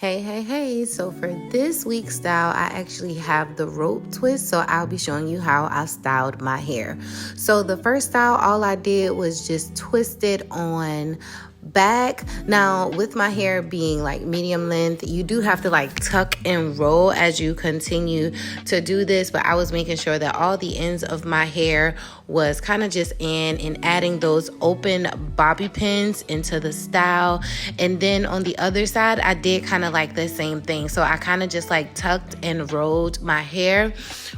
Hey, so for this week's style, I actually have the rope twist, so I'll be showing you how I styled my hair. So the first style, all I did was just twist it on back. Now with my hair being like medium length, you do have to like tuck and roll as you continue to do this, but I was making sure that all the ends of my hair was kind of just in and adding those open bobby pins into the style. And then on the other side, I did kind of like the same thing, so I kind of just like tucked and rolled my hair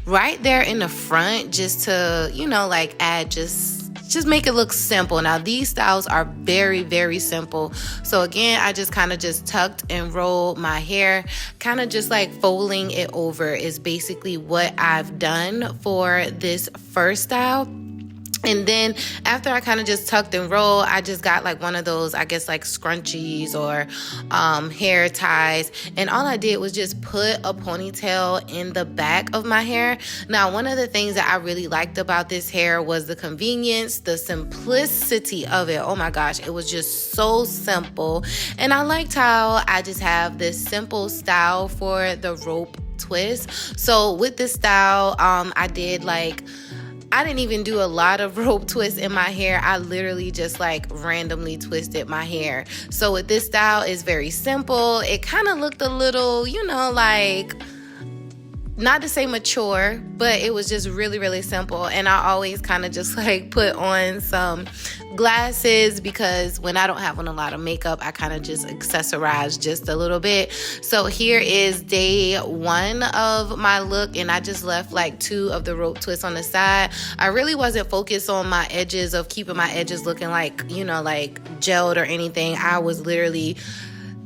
right there in the front, just to, you know, like add just make it look simple. Now these styles are very simple, so again I just kind of just tucked and rolled my hair, kind of just like folding it over is basically what I've done for this first style. And then after I kind of just tucked and rolled, I just got like one of those, I guess like scrunchies or hair ties. And all I did was just put a ponytail in the back of my hair. Now, one of the things that I really liked about this hair was the convenience, the simplicity of it. Oh my gosh, it was just so simple. And I liked how I just have this simple style for the rope twist. So with this style, I didn't even do a lot of rope twists in my hair. I literally just like randomly twisted my hair. So with this style, it's very simple. It kind of looked a little, you know, like, not to say mature, but it was just really simple. And I always kind of just like put on some glasses, because when I don't have on a lot of makeup, I kind of just accessorize just a little bit. So here is day one of my look, and I just left like 2 of the rope twists on the side. I really wasn't focused on my edges, of keeping my edges looking like, you know, like gelled or anything. I was literally,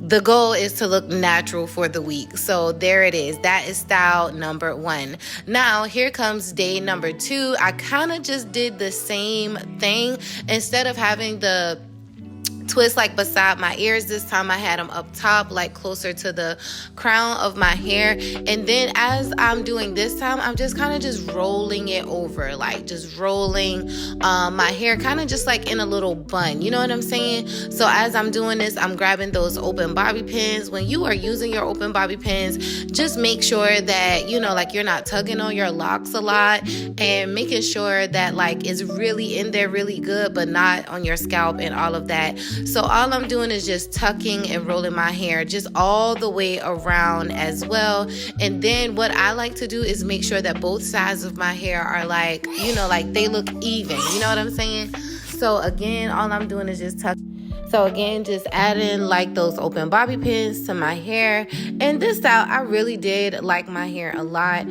the goal is to look natural for the week. So there it is. That is style number 1. Now here comes day number 2. I kind of just did the same thing. Instead of having the twist like beside my ears, this time I had them up top, like closer to the crown of my hair. And then as I'm doing this time, I'm just kind of just rolling it over, like just rolling my hair kind of just like in a little bun, you know what I'm saying? So as I'm doing this, I'm grabbing those open bobby pins. When you are using your open bobby pins, just make sure that, you know, like you're not tugging on your locks a lot, and making sure that like it's really in there really good, but not on your scalp and all of that. So all I'm doing is just tucking and rolling my hair just all the way around as well. And then what I like to do is make sure that both sides of my hair are like, you know, like they look even, you know what I'm saying? So again, all I'm doing is just tuck. So again, just adding like those open bobby pins to my hair. And this style, I really did like my hair a lot.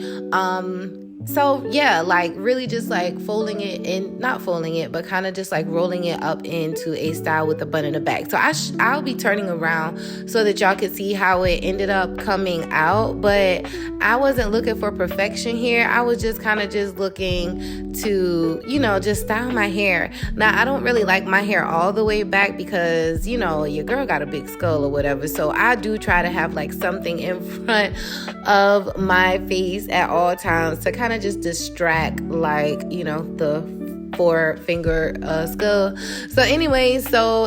So yeah, like really just like folding it, and not folding it, but kind of just like rolling it up into a style with the bun in the back. So I'll be turning around so that y'all can see how it ended up coming out. But I wasn't looking for perfection here. I was just kind of just looking to, you know, just style my hair. Now I don't really like my hair all the way back, because, you know, your girl got a big skull or whatever. So I do try to have like something in front of my face at all times to kind of just distract, like, you know, the 4-finger skull. So anyway, so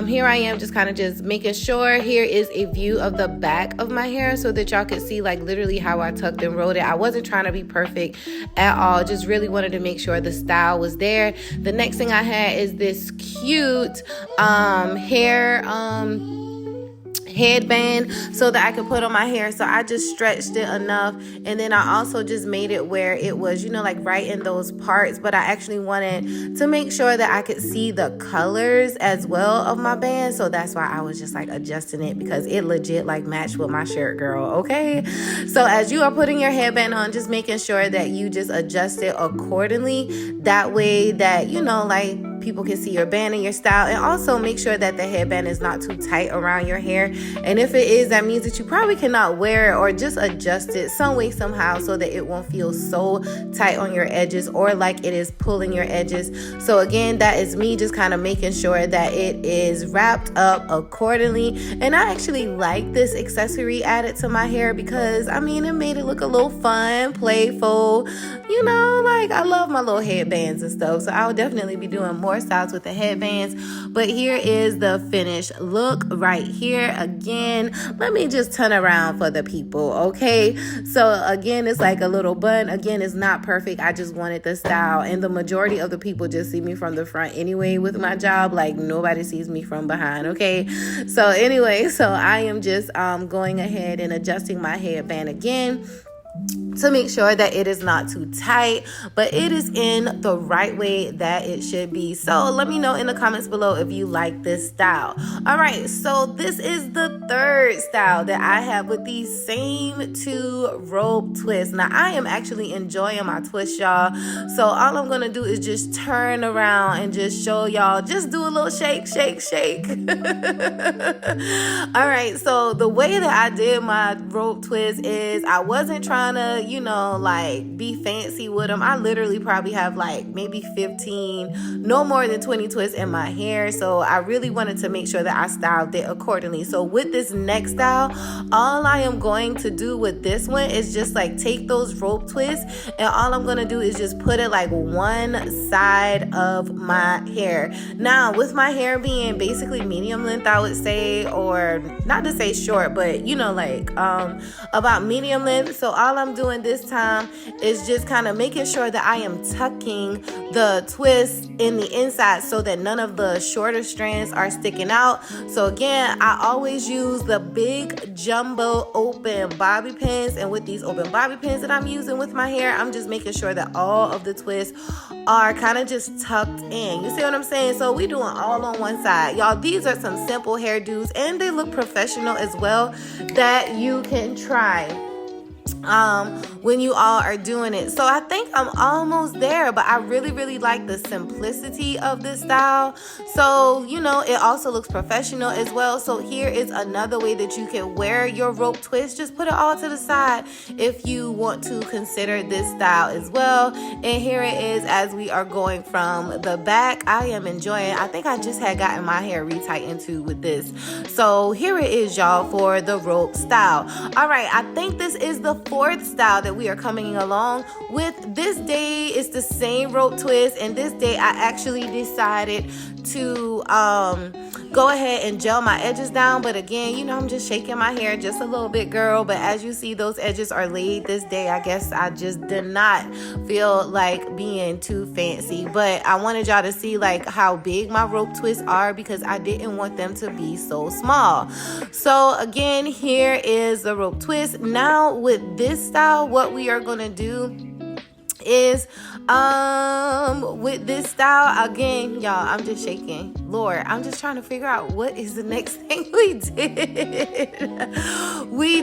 here I am just kind of just making sure. Here is a view of the back of my hair so that y'all could see like literally how I tucked and rolled it. I wasn't trying to be perfect at all, just really wanted to make sure the style was there. The next thing I had is this cute hair headband so that I could put on my hair. So I just stretched it enough, and then I also just made it where it was, you know, like right in those parts, but I actually wanted to make sure that I could see the colors as well of my band. So that's why I was just like adjusting it, because it legit like matched with my shirt, girl. Okay, so as you are putting your headband on, just making sure that you just adjust it accordingly, that way that, you know, like people can see your band and your style. And also make sure that the headband is not too tight around your hair, and if it is, that means that you probably cannot wear it, or just adjust it some way somehow so that it won't feel so tight on your edges or like it is pulling your edges. So again, that is me just kind of making sure that it is wrapped up accordingly. And I actually like this accessory added to my hair, because I mean, it made it look a little fun, playful, you know, like I love my little headbands and stuff. So I'll definitely be doing more more styles with the headbands, but here is the finished look right here. Again, let me just turn around for the people, okay? So again, it's like a little bun. Again, it's not perfect. I just wanted the style, and the majority of the people just see me from the front anyway with my job. Like, nobody sees me from behind, okay? So anyway, so I am just going ahead and adjusting my headband again to make sure that it is not too tight, but it is in the right way that it should be. So let me know in the comments below if you like this style. All right, so this is the third style that I have with these same two rope twists. Now, I am actually enjoying my twist, y'all. So all I'm gonna do is just turn around and just show y'all, just do a little shake, shake, shake. All right, so the way that I did my rope twist is I wasn't trying to, you know, like be fancy with them. I literally probably have like maybe 15, no more than 20 twists in my hair. So I really wanted to make sure that I styled it accordingly. So with this next style, all I am going to do with this one is just like take those rope twists, and all I'm going to do is just put it like one side of my hair. Now, with my hair being basically medium length, I would say, or not to say short, but you know, like about medium length. So all I'm doing this time is just kind of making sure that I am tucking the twist in the inside so that none of the shorter strands are sticking out. So again, I always use the big jumbo open bobby pins, and with these open bobby pins that I'm using with my hair, I'm just making sure that all of the twists are kind of just tucked in. You see what I'm saying? So we doing all on one side. Y'all, these are some simple hairdos, and they look professional as well, that you can try when you all are doing it. So I think I'm almost there, but I really like the simplicity of this style. So, you know, it also looks professional as well. So here is another way that you can wear your rope twist. Just put it all to the side if you want to consider this style as well. And here it is as we are going from the back. I am enjoying it. I think I just had gotten my hair retightened too with this. So here it is, y'all, for the rope style. All right, I think this is the fourth style that we are coming along with. This day is the same rope twist, and this day I actually decided to go ahead and gel my edges down. But again, you know, I'm just shaking my hair just a little bit, girl. But as you see, those edges are laid this day. I guess I just did not feel like being too fancy, but I wanted y'all to see like how big my rope twists are, because I didn't want them to be so small. So again, here is the rope twist. Now with this style, what we are going to do is with this style, again, y'all, I'm just shaking. Lord, I'm just trying to figure out what is the next thing we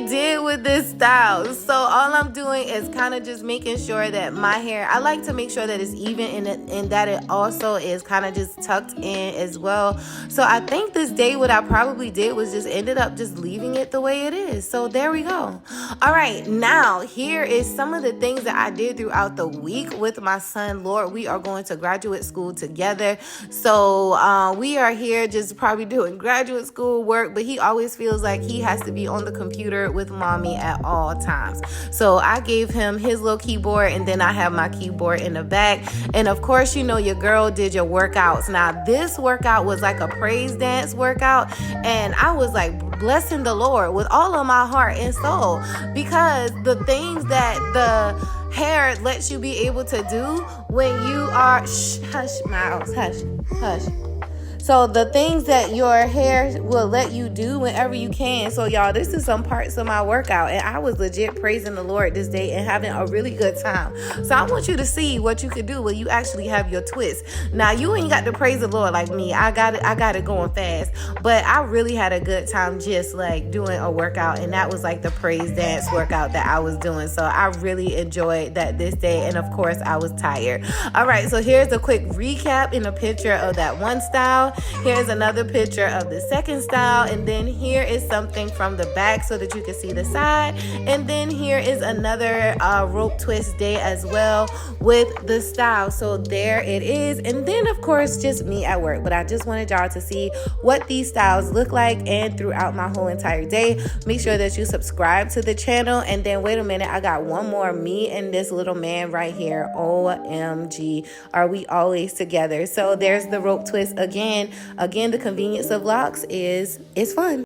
did with this style. So all I'm doing is kind of just making sure that my hair, I like to make sure that it's even and that it also is kind of just tucked in as well. So I think this day what I probably did was just ended up just leaving it the way it is. So there we go. All right, now here is some of the things that I did throughout the week with my son. Lord, we are going to graduate school together. So we are here just probably doing graduate school work, but he always feels like he has to be on the computer with mommy at all times. So I gave him his little keyboard, and then I have my keyboard in the back. And of course, you know, your girl did your workouts. Now this workout was like a praise dance workout, and I was like blessing the Lord with all of my heart and soul, because the things that the hair lets you be able to do when you are hush, Miles, hush. So the things that your hair will let you do whenever you can. So y'all, this is some parts of my workout, and I was legit praising the Lord this day and having a really good time. So I want you to see what you can do when you actually have your twist. Now you ain't got to praise the Lord like me. I got it going fast, but I really had a good time just like doing a workout, and that was like the praise dance workout that I was doing. So I really enjoyed that this day, and of course I was tired. All right, so here's a quick recap in a picture of that one style. Here's another picture of the second style, and then here is something from the back so that you can see the side. And then here is another rope twist day as well with the style. So there it is. And then of course just me at work, but I just wanted y'all to see what these styles look like and throughout my whole entire day. Make sure that you subscribe to the channel. And then wait a minute, I got one more, me and this little man right here. OMG, are we always together? So there's the rope twist again. The convenience of locks is fun.